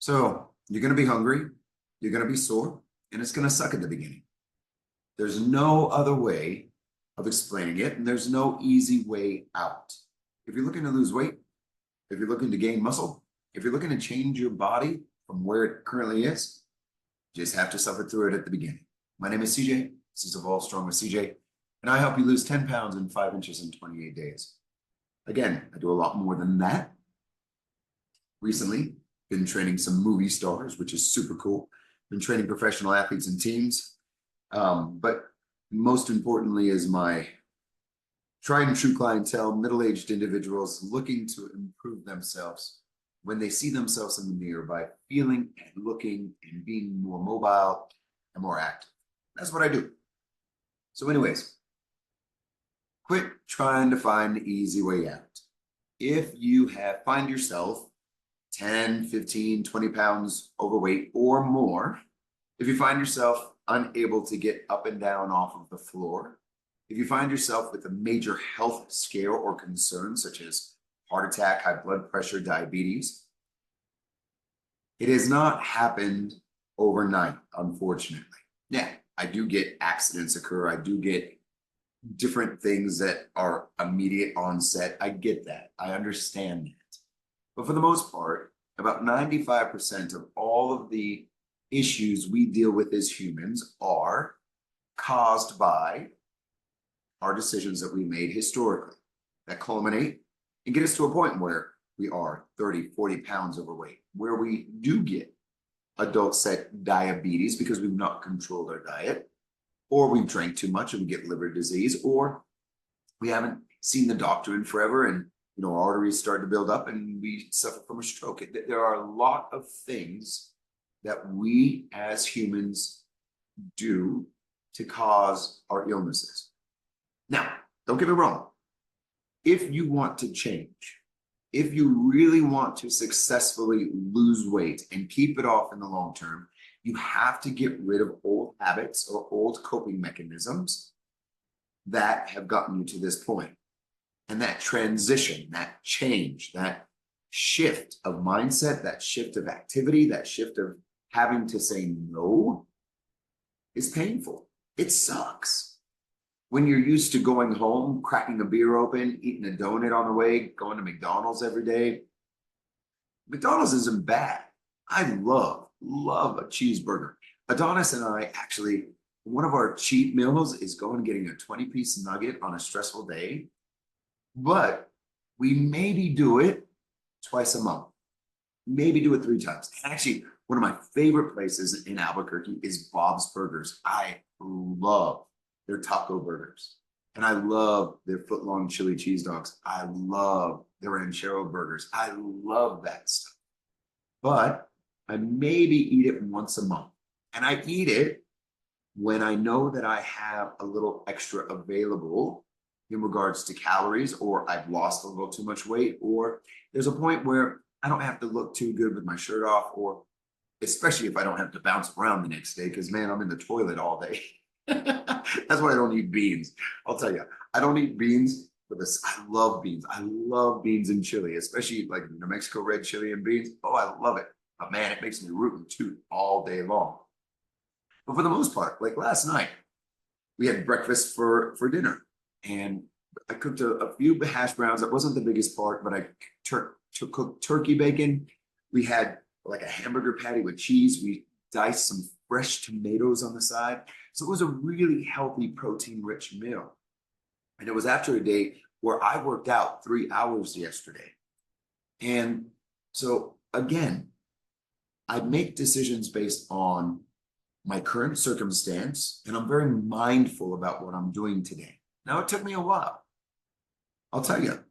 So you're going to be hungry, you're going to be sore, and it's going to suck at the beginning. There's no other way of explaining it, and there's no easy way out. If you're looking to lose weight, if you're looking to gain muscle, if you're looking to change your body from where it currently is, you just have to suffer through it at the beginning. My name is CJ. This is Evolve Strong with CJ, and I help you lose 10 pounds in 5 inches in 28 days. Again, I do a lot more than that. Recently, been training some movie stars, which is super cool. Been training professional athletes and teams. But most importantly is my tried and true clientele, middle-aged individuals looking to improve themselves when they see themselves in the mirror by feeling and looking and being more mobile and more active. That's what I do. So anyways, quit trying to find the easy way out. If you find yourself 10, 15, 20 pounds overweight or more, if you find yourself unable to get up and down off of the floor, if you find yourself with a major health scare or concern, such as heart attack, high blood pressure, diabetes, it has not happened overnight, unfortunately. Yeah, I do get accidents occur. I do get different things that are immediate onset. I get that. I understand that. But for the most part, about 95% of all of the issues we deal with as humans are caused by our decisions that we made historically that culminate and get us to a point where we are 30, 40 pounds overweight, where we do get adult set diabetes because we've not controlled our diet, or we've drank too much and we get liver disease, or we haven't seen the doctor in forever and our arteries start to build up and we suffer from a stroke. There are a lot of things that we as humans do to cause our illnesses. Now, don't get me wrong. If you want to change, if you really want to successfully lose weight and keep it off in the long term, you have to get rid of old habits or old coping mechanisms that have gotten you to this point. And that transition, that change, that shift of mindset, that shift of activity, that shift of having to say no is painful. It sucks. When you're used to going home, cracking a beer open, eating a donut on the way, going to McDonald's every day. McDonald's isn't bad. I love a cheeseburger. Adonis and I actually, one of our cheat meals is going and getting a 20-piece nugget on a stressful day. But we maybe do it twice a month, maybe do it 3 times. Actually, one of my favorite places in Albuquerque is Bob's Burgers. I love their taco burgers, and I love their foot-long chili cheese dogs. I love their ranchero burgers. I love that stuff. But I maybe eat it once a month, and I eat it when I know that I have a little extra available in regards to calories, or I've lost a little too much weight, or there's a point where I don't have to look too good with my shirt off, or especially if I don't have to bounce around the next day, because man, I'm in the toilet all day. That's why I don't eat beans. I'll tell you, I don't eat beans for this. I love beans. I love beans and chili, especially like New Mexico red chili and beans. Oh, I love it. But man, it makes me root and toot all day long. But for the most part, like last night, we had breakfast for dinner. And I cooked a few hash browns. That wasn't the biggest part, but I cooked turkey bacon. We had like a hamburger patty with cheese. We diced some fresh tomatoes on the side. So it was a really healthy, protein-rich meal. And it was after a day where I worked out 3 hours yesterday. And so again, I make decisions based on my current circumstance, and I'm very mindful about what I'm doing today. Now, it took me a while. I'll tell you,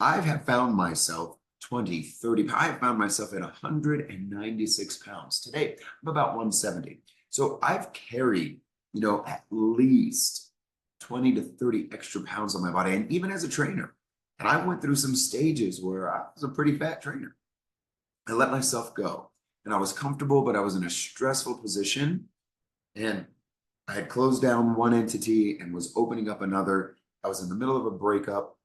I have found myself 20, 30, I have found myself at 196 pounds. Today, I'm about 170. So I've carried, at least 20 to 30 extra pounds on my body. And even as a trainer, and I went through some stages where I was a pretty fat trainer. I let myself go. And I was comfortable, but I was in a stressful position. And I had closed down one entity and was opening up another. I was in the middle of a breakup.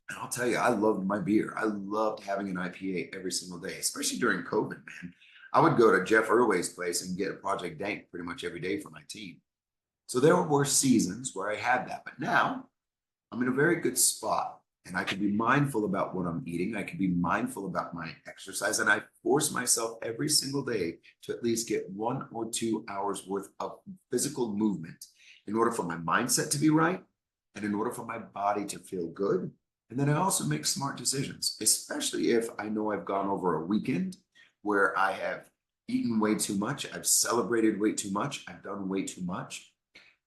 And I'll tell you, I loved my beer. I loved having an IPA every single day, especially during COVID, man. I would go to Jeff Irway's place and get a Project Dank pretty much every day for my team. So there were seasons where I had that, but now I'm in a very good spot and I can be mindful about what I'm eating. I can be mindful about my exercise, and I force myself every single day to at least get 1 or 2 hours worth of physical movement in order for my mindset to be right and in order for my body to feel good. And then I also make smart decisions, especially if I know I've gone over a weekend where I have eaten way too much, I've celebrated way too much, I've done way too much,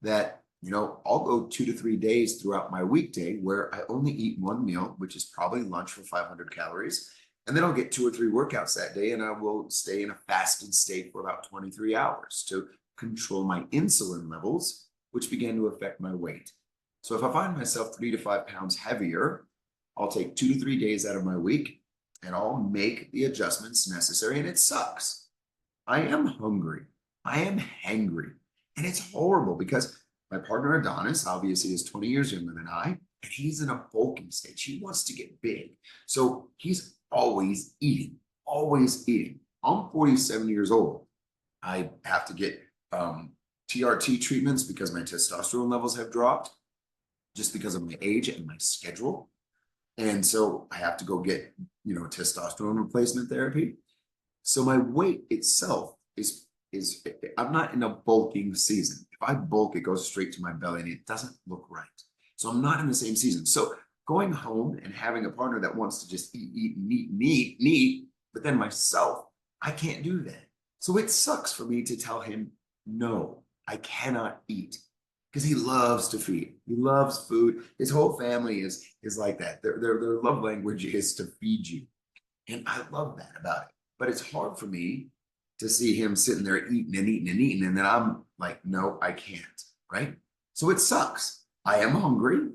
that, I'll go 2 to 3 days throughout my weekday where I only eat one meal, which is probably lunch for 500 calories. And then I'll get 2 or 3 workouts that day, and I will stay in a fasted state for about 23 hours to control my insulin levels, which began to affect my weight. So if I find myself 3 to 5 pounds heavier, I'll take 2 to 3 days out of my week and I'll make the adjustments necessary. And it sucks. I am hungry. I am hangry. And it's horrible because my partner Adonis obviously is 20 years younger than I, and he's in a bulking stage. He wants to get big. So he's always eating, always eating. I'm 47 years old. I have to get TRT treatments because my testosterone levels have dropped just because of my age and my schedule. And so I have to go get, testosterone replacement therapy. So my weight itself is I'm not in a bulking season. If I bulk, it goes straight to my belly and it doesn't look right. So I'm not in the same season. So going home and having a partner that wants to just eat, but then myself, I can't do that. So it sucks for me to tell him, no, I cannot eat, because he loves to feed. He loves food. His whole family is like that. Their love language is to feed you. And I love that about it. But it's hard for me to see him sitting there eating and eating and eating. And then I'm like, no, I can't. Right. So it sucks. I am hungry.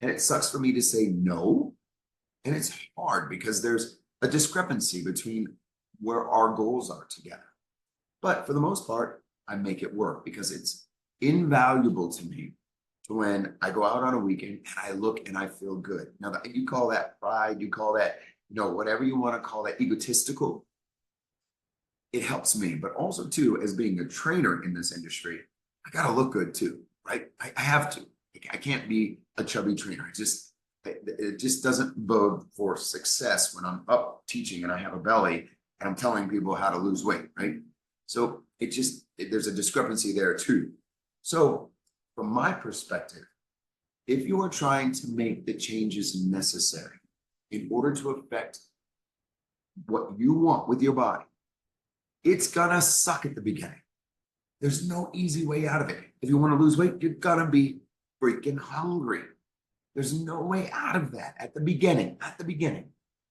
And it sucks for me to say no. And it's hard because there's a discrepancy between where our goals are together. But for the most part, I make it work because it's invaluable to me to when I go out on a weekend and I look and I feel good. Now, you call that pride, you call that, whatever you want to call that, egotistical. It helps me, but also too, as being a trainer in this industry, I got to look good too, right? I have to. I can't be a chubby trainer. It just doesn't bode for success when I'm up teaching and I have a belly and I'm telling people how to lose weight, right? So there's a discrepancy there too. So from my perspective, if you are trying to make the changes necessary in order to affect what you want with your body, it's gonna suck at the beginning. There's no easy way out of it. If you want to lose weight, you're gonna be freaking hungry. There's no way out of that at the beginning.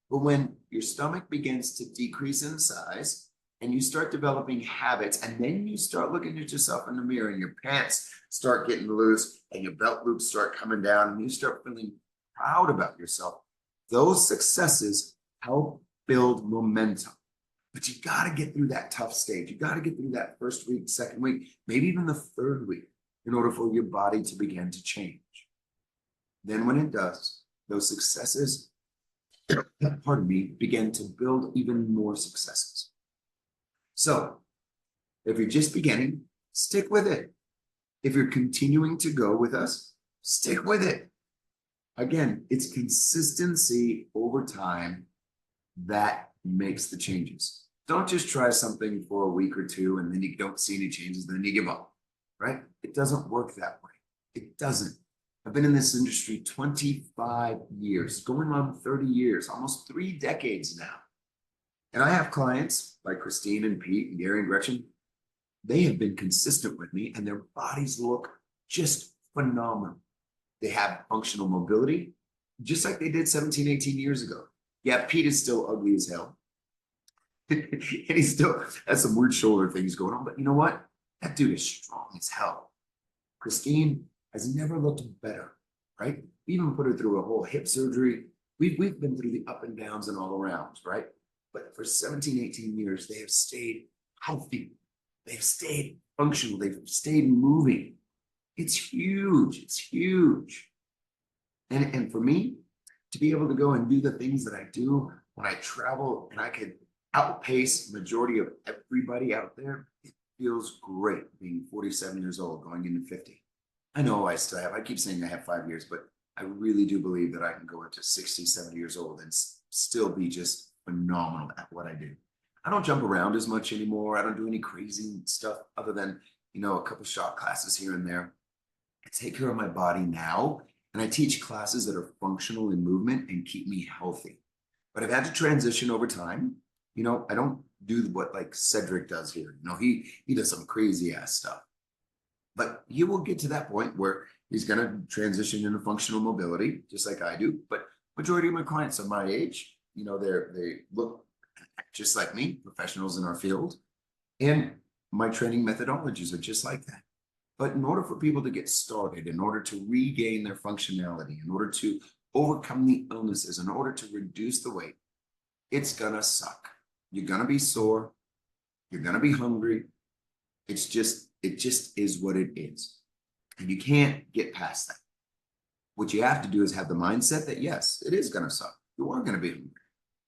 But when your stomach begins to decrease in size and you start developing habits, and then you start looking at yourself in the mirror and your pants start getting loose and your belt loops start coming down and you start feeling proud about yourself, those successes help build momentum. But you got to get through that tough stage. You got to get through that first week, second week, maybe even the third week in order for your body to begin to change. Then when it does, those successes, begin to build even more successes. So if you're just beginning, stick with it. If you're continuing to go with us, stick with it. Again, it's consistency over time that makes the changes. Don't just try something for a week or two and then you don't see any changes, then you give up, right? It doesn't work that way. It doesn't. I've been in this industry 25 years, going on 30 years, almost 3 decades now. And I have clients like Christine and Pete and Gary and Gretchen. They have been consistent with me and their bodies look just phenomenal. They have functional mobility, just like they did 17, 18 years ago. Yeah, Pete is still ugly as hell. And he still has some weird shoulder things going on. But you know what? That dude is strong as hell. Christine has never looked better, right? We even put her through a whole hip surgery. We've been through the up and downs and all arounds, right? But for 17, 18 years, they have stayed healthy. They've stayed functional. They've stayed moving. It's huge. It's huge. And for me, to be able to go and do the things that I do when I travel and I could outpace majority of everybody out there, it feels great being 47 years old, going into 50. I know I keep saying I have 5 years, but I really do believe that I can go into 60, 70 years old and still be just phenomenal at what I do. I don't jump around as much anymore. I don't do any crazy stuff other than, a couple shot classes here and there. I take care of my body now, and I teach classes that are functional in movement and keep me healthy. But I've had to transition over time. I don't do what like Cedric does here. He does some crazy ass stuff. But he will get to that point where he's going to transition into functional mobility, just like I do. But majority of my clients are my age. They look just like me, professionals in our field. And my training methodologies are just like that. But in order for people to get started, in order to regain their functionality, in order to overcome the illnesses, in order to reduce the weight, it's gonna suck. You're gonna be sore. You're gonna be hungry. It just is what it is. And you can't get past that. What you have to do is have the mindset that, yes, it is gonna suck. You are gonna be hungry.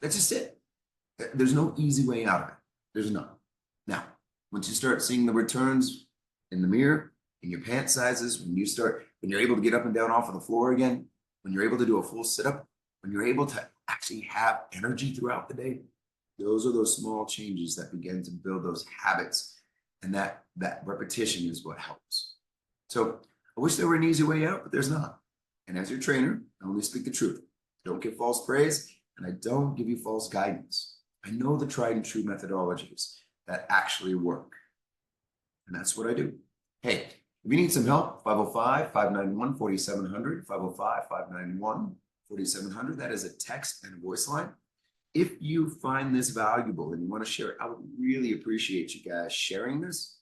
That's just it. There's no easy way out of it. There's none. Now, once you start seeing the returns in the mirror, in your pant sizes, when you're able to get up and down off of the floor again, when you're able to do a full sit-up, when you're able to actually have energy throughout the day, those are those small changes that begin to build those habits. And that repetition is what helps. So I wish there were an easy way out, but there's not. And as your trainer, I only speak the truth. I don't give false praise, and I don't give you false guidance. I know the tried and true methodologies that actually work. And that's what I do. Hey, if you need some help, 505-591-4700, 505-591-4700. That is a text and a voice line. If you find this valuable and you want to share it, I would really appreciate you guys sharing this,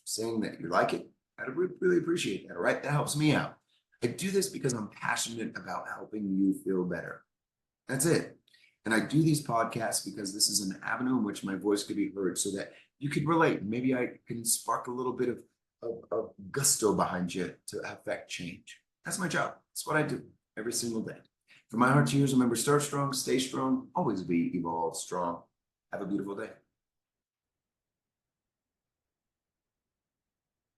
saying that you like it. I'd really appreciate that. All right. That helps me out. I do this because I'm passionate about helping you feel better. That's it. And I do these podcasts because this is an avenue in which my voice could be heard so that you could relate. Maybe I can spark a little bit of gusto behind you to affect change. That's my job. That's what I do every single day. From my heart to yours, remember, start strong, stay strong, always be evolved strong. Have a beautiful day.